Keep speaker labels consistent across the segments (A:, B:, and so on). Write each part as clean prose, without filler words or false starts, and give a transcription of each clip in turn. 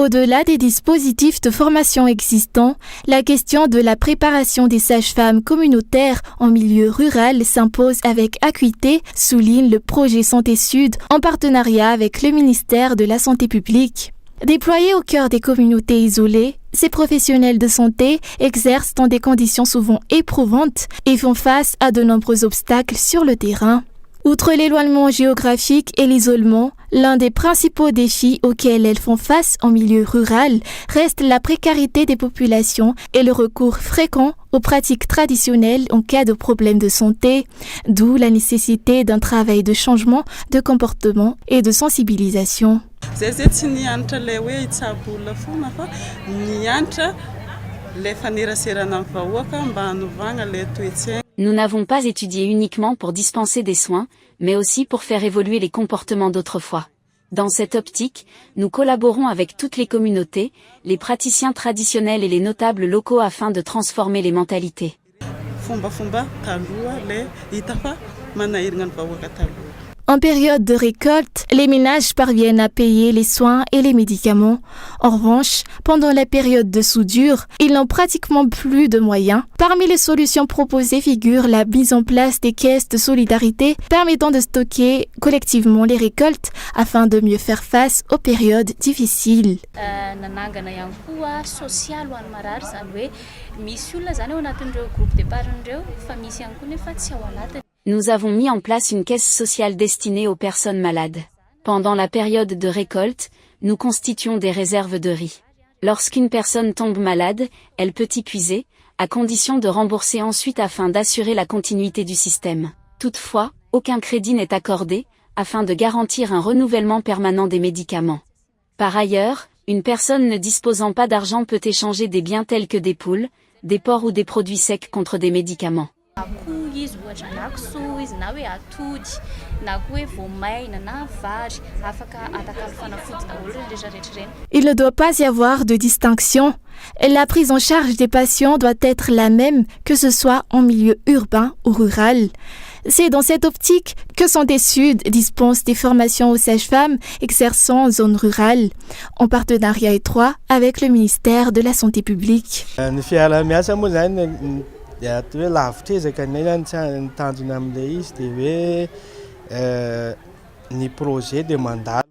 A: Au-delà des dispositifs de formation existants, la question de la préparation des sages-femmes communautaires en milieu rural s'impose avec acuité, souligne le projet Santé Sud en partenariat avec le ministère de la Santé publique. Déployés au cœur des communautés isolées, ces professionnels de santé exercent dans des conditions souvent éprouvantes et font face à de nombreux obstacles sur le terrain. Outre l'éloignement géographique et l'isolement, l'un des principaux défis auxquels elles font face en milieu rural reste la précarité des populations et le recours fréquent aux pratiques traditionnelles en cas de problème de santé, d'où la nécessité d'un travail de changement de comportement et de sensibilisation.
B: Nous n'avons pas étudié uniquement pour dispenser des soins, mais aussi pour faire évoluer les comportements d'autrefois. Dans cette optique, nous collaborons avec toutes les communautés, les praticiens traditionnels et les notables locaux afin de transformer les mentalités.
A: En période de récolte, les ménages parviennent à payer les soins et les médicaments. En revanche, pendant la période de soudure, ils n'ont pratiquement plus de moyens. Parmi les solutions proposées figure la mise en place des caisses de solidarité permettant de stocker collectivement les récoltes afin de mieux faire face aux périodes difficiles.
B: Nous avons mis en place une caisse sociale destinée aux personnes malades. Pendant la période de récolte, nous constituons des réserves de riz. Lorsqu'une personne tombe malade, elle peut y puiser, à condition de rembourser ensuite afin d'assurer la continuité du système. Toutefois, aucun crédit n'est accordé, afin de garantir un renouvellement permanent des médicaments. Par ailleurs, une personne ne disposant pas d'argent peut échanger des biens tels que des poules, des porcs ou des produits secs contre des médicaments.
A: Il ne doit pas y avoir de distinction. La prise en charge des patients doit être la même, que ce soit en milieu urbain ou rural. C'est dans cette optique que Santé Sud dispense des formations aux sages-femmes exerçant en zone rurale, en partenariat étroit avec le ministère de la Santé publique.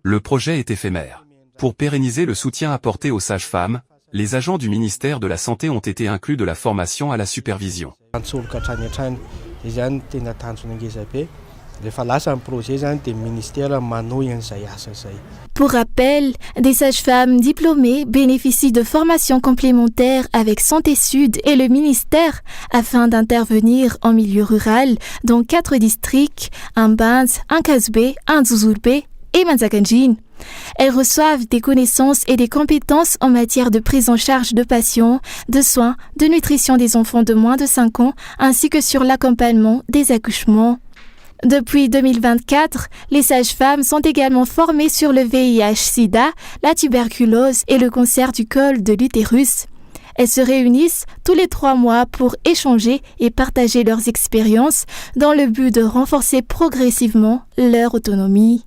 C: Le projet est éphémère. Pour pérenniser le soutien apporté aux sages-femmes, les agents du ministère de la Santé ont été inclus de la formation à la supervision.
A: Pour rappel, des sages-femmes diplômées bénéficient de formations complémentaires avec Santé Sud et le ministère afin d'intervenir en milieu rural dans 4 districts, Ambans, Ankazbe, Anzuzurbe et Manzakanjin. Elles reçoivent des connaissances et des compétences en matière de prise en charge de patients, de soins, de nutrition des enfants de moins de 5 ans, ainsi que sur l'accompagnement des accouchements. Depuis 2024, les sages-femmes sont également formées sur le VIH-Sida, la tuberculose et le cancer du col de l'utérus. Elles se réunissent tous les 3 mois pour échanger et partager leurs expériences dans le but de renforcer progressivement leur autonomie.